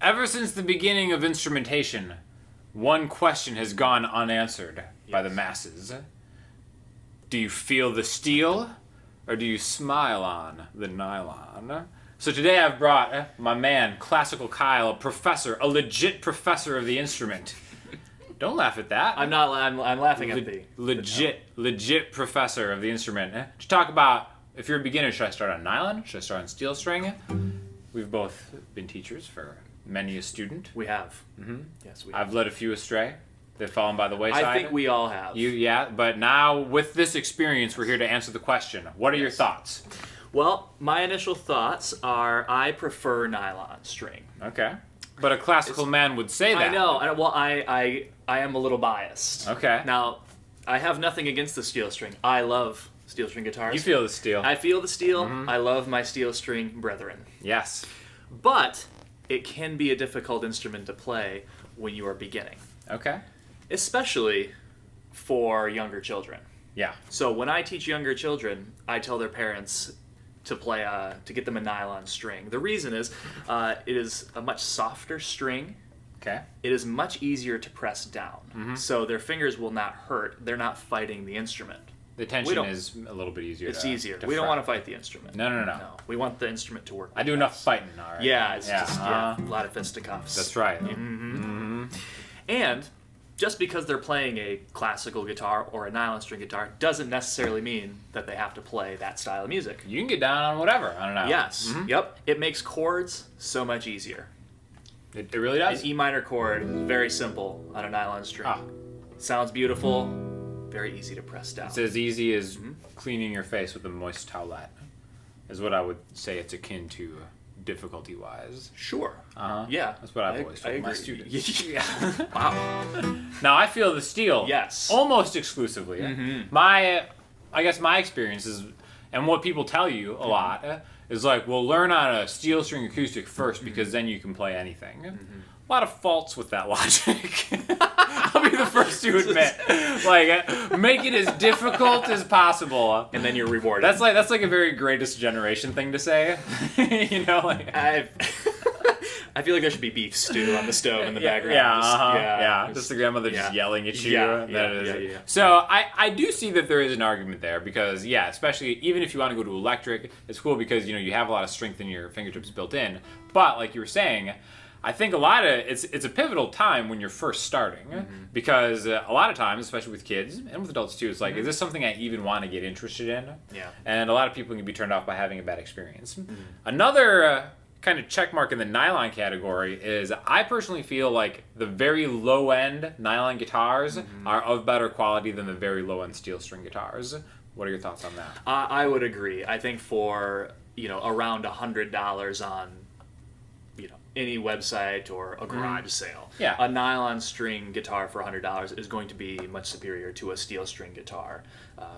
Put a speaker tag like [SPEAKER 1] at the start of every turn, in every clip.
[SPEAKER 1] Ever since the beginning of instrumentation, one question has gone unanswered by the masses. Do you feel the steel, or do you smile on the nylon? So today I've brought my man, Classical Kyle, a legit professor of the instrument. Don't laugh at that.
[SPEAKER 2] I'm not. I'm laughing at the
[SPEAKER 1] legit professor of the instrument to talk about, if you're a beginner, should I start on nylon? Should I start on steel string? We've both been teachers for many a student.
[SPEAKER 2] We have. Mm-hmm. Yes, we have.
[SPEAKER 1] I've led a few astray. They've fallen by the wayside.
[SPEAKER 2] I think we all have.
[SPEAKER 1] But now with this experience, we're here to answer the question. What are your thoughts?
[SPEAKER 2] Well, my initial thoughts are I prefer nylon string.
[SPEAKER 1] Okay. But a classical man would say that.
[SPEAKER 2] I know. Well, I am a little biased.
[SPEAKER 1] Okay.
[SPEAKER 2] Now, I have nothing against the steel string. I love steel string guitars.
[SPEAKER 1] You feel the steel.
[SPEAKER 2] I feel the steel. Mm-hmm. I love my steel string brethren.
[SPEAKER 1] Yes.
[SPEAKER 2] But it can be a difficult instrument to play when you are beginning.
[SPEAKER 1] Okay.
[SPEAKER 2] Especially for younger children.
[SPEAKER 1] Yeah.
[SPEAKER 2] So when I teach younger children, I tell their parents to play to get them a nylon string. The reason is it is a much softer string.
[SPEAKER 1] Okay.
[SPEAKER 2] It is much easier to press down. Mm-hmm. So their fingers will not hurt. They're not fighting the instrument.
[SPEAKER 1] The tension is a little bit easier.
[SPEAKER 2] It's easier. We don't want to fight the instrument.
[SPEAKER 1] No.
[SPEAKER 2] We want the instrument to work.
[SPEAKER 1] I do enough fighting, all right?
[SPEAKER 2] Yeah, it's just a lot of fisticuffs.
[SPEAKER 1] That's right.
[SPEAKER 2] Mm-hmm. Mm-hmm. And just because they're playing a classical guitar or a nylon string guitar doesn't necessarily mean that they have to play that style of music.
[SPEAKER 1] You can get down on whatever on an nylon.
[SPEAKER 2] Yes. Mm-hmm. Yep. It makes chords so much easier.
[SPEAKER 1] It really does?
[SPEAKER 2] An E minor chord is very simple on a nylon string. Sounds beautiful, very easy to press down.
[SPEAKER 1] It's as easy as cleaning your face with a moist towelette, is what I would say it's akin to difficulty-wise.
[SPEAKER 2] Sure.
[SPEAKER 1] Yeah. That's what I've always told my students.
[SPEAKER 2] Yeah. Wow.
[SPEAKER 1] Now, I feel the steel.
[SPEAKER 2] Yes.
[SPEAKER 1] Almost exclusively. Mm-hmm. I guess my experience is, and what people tell you a lot, is like, well, learn on a steel string acoustic first because then you can play anything. A lot of faults with that logic. I'll be the first to admit. Like, make it as difficult as possible,
[SPEAKER 2] and then you're rewarded.
[SPEAKER 1] That's like a very Greatest Generation thing to say. You know, like
[SPEAKER 2] I feel like there should be beef stew on the stove in the background.
[SPEAKER 1] Yeah. Just the grandmother just yelling at you.
[SPEAKER 2] Yeah.
[SPEAKER 1] So I do see that there is an argument there because, especially even if you want to go to electric, it's cool because, you have a lot of strength in your fingertips built in. But like you were saying, I think a lot of it's a pivotal time when you're first starting because a lot of times, especially with kids and with adults too, it's like, is this something I even want to get interested in?
[SPEAKER 2] Yeah. And
[SPEAKER 1] a lot of people can be turned off by having a bad experience. Another kind of check mark in the nylon category is I personally feel like the very low end nylon guitars are of better quality than the very low end steel string guitars. What are your thoughts on that?
[SPEAKER 2] I would agree. I think for around $100 on any website or a garage sale, a nylon string guitar for $100 is going to be much superior to a steel string guitar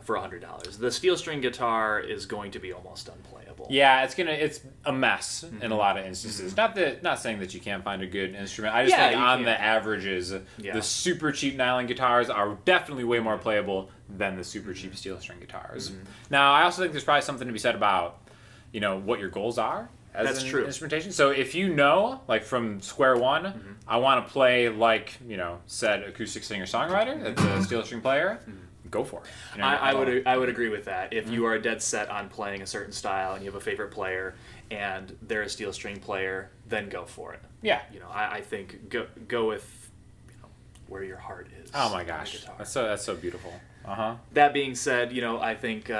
[SPEAKER 2] for $100. The steel string guitar is going to be almost unplayable.
[SPEAKER 1] Yeah, it's a mess in a lot of instances. Not saying that you can't find a good instrument. I just think on the averages, the super cheap nylon guitars are definitely way more playable than the super cheap steel string guitars. Now, I also think there's probably something to be said about what your goals are. That's true. Instrumentation. So if like from square one, I want to play like, said acoustic singer-songwriter, that's a steel string player, go for it.
[SPEAKER 2] I would agree with that. If you are dead set on playing a certain style and you have a favorite player and they're a steel string player, then go for it.
[SPEAKER 1] Yeah.
[SPEAKER 2] I think go with where your heart is.
[SPEAKER 1] Oh my gosh. That's so beautiful.
[SPEAKER 2] That being said, I think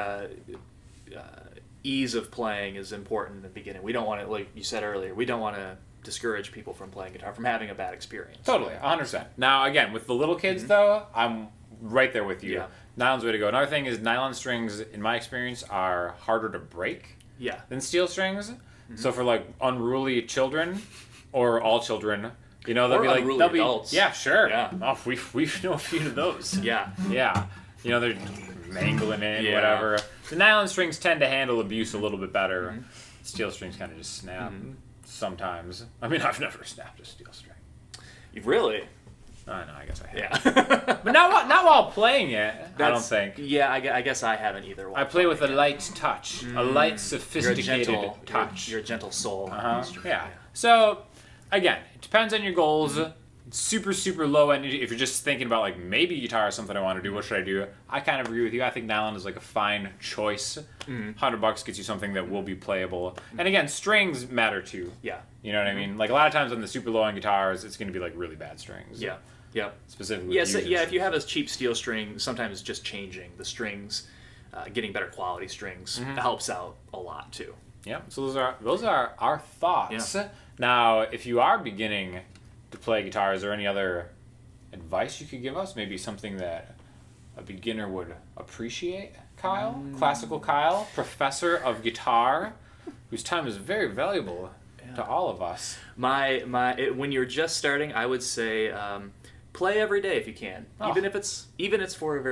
[SPEAKER 2] ease of playing is important in the beginning. We don't want to, like you said earlier, we don't want to discourage people from playing guitar, from having a bad experience.
[SPEAKER 1] Totally, 100%. Now, again, with the little kids, though, I'm right there with you.
[SPEAKER 2] Yeah.
[SPEAKER 1] Nylon's the way to go. Another thing is nylon strings, in my experience, are harder to break than steel strings. So for, like, unruly children, or all children, they'll
[SPEAKER 2] or
[SPEAKER 1] be like...
[SPEAKER 2] unruly adults.
[SPEAKER 1] Yeah, sure.
[SPEAKER 2] Yeah.
[SPEAKER 1] Oh, we know a few of those.
[SPEAKER 2] Yeah.
[SPEAKER 1] Yeah. They're mangling in, whatever. The nylon strings tend to handle abuse a little bit better. Steel strings kind of just snap sometimes. I mean, I've never snapped a steel string.
[SPEAKER 2] You've really?
[SPEAKER 1] I know, I guess I have.
[SPEAKER 2] Yeah.
[SPEAKER 1] But not while playing it, I don't think.
[SPEAKER 2] Yeah, I guess I haven't either.
[SPEAKER 1] I play with a light touch, a light, sophisticated touch.
[SPEAKER 2] You're a gentle soul.
[SPEAKER 1] Yeah. So, again, it depends on your goals. Super, super low end. If you're just thinking about like maybe guitar is something I want to do, what should I do? I kind of agree with you. I think nylon is like a fine choice. $100 gets you something that will be playable. And again, strings matter too.
[SPEAKER 2] Yeah.
[SPEAKER 1] You know what I mean? Like a lot of times on the super low end guitars, it's going to be like really bad strings.
[SPEAKER 2] Yeah. Yeah.
[SPEAKER 1] Specifically.
[SPEAKER 2] Yeah. So, yeah. If you have a cheap steel string, sometimes just changing the strings, getting better quality strings helps out a lot too.
[SPEAKER 1] Yeah. So those are our thoughts. Yeah. Now, if you are beginning to play guitar, is there any other advice you could give us? Maybe something that a beginner would appreciate? Kyle, classical Kyle, professor of guitar, whose time is very valuable to all of us.
[SPEAKER 2] When you're just starting, I would say play every day if you can, even if it's for a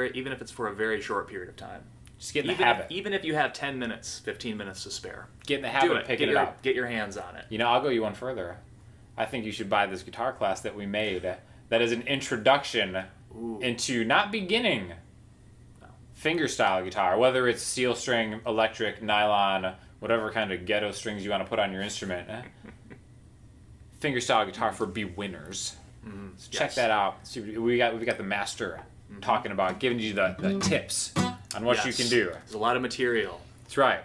[SPEAKER 2] very short period of time.
[SPEAKER 1] Just get in the habit.
[SPEAKER 2] Even if you have 10 minutes, 15 minutes to spare.
[SPEAKER 1] Get in the habit of picking it up.
[SPEAKER 2] Get your hands on it.
[SPEAKER 1] You know, I'll go you one further. I think you should buy this guitar class that we made that is an introduction into not beginning fingerstyle guitar, whether it's steel string, electric, nylon, whatever kind of ghetto strings you want to put on your instrument. Fingerstyle guitar for beginners. So check that out. See, we got the master talking about giving you the tips on what you can do.
[SPEAKER 2] There's a lot of material.
[SPEAKER 1] That's right.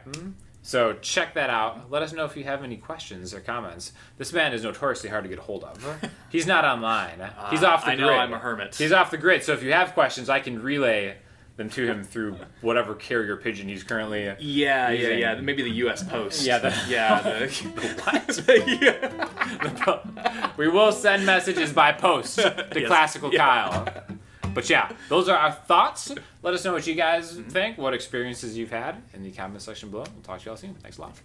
[SPEAKER 1] So check that out. Let us know if you have any questions or comments. This man is notoriously hard to get a hold of. He's not online. He's off the grid.
[SPEAKER 2] I know I'm a hermit.
[SPEAKER 1] He's off the grid. So if you have questions, I can relay them to him through whatever carrier pigeon he's currently using.
[SPEAKER 2] Yeah. Maybe the U.S. Post.
[SPEAKER 1] We will send messages by post to Classical Kyle. But yeah, those are our thoughts. Let us know what you guys think, what experiences you've had in the comment section below. We'll talk to you all soon. Thanks a lot.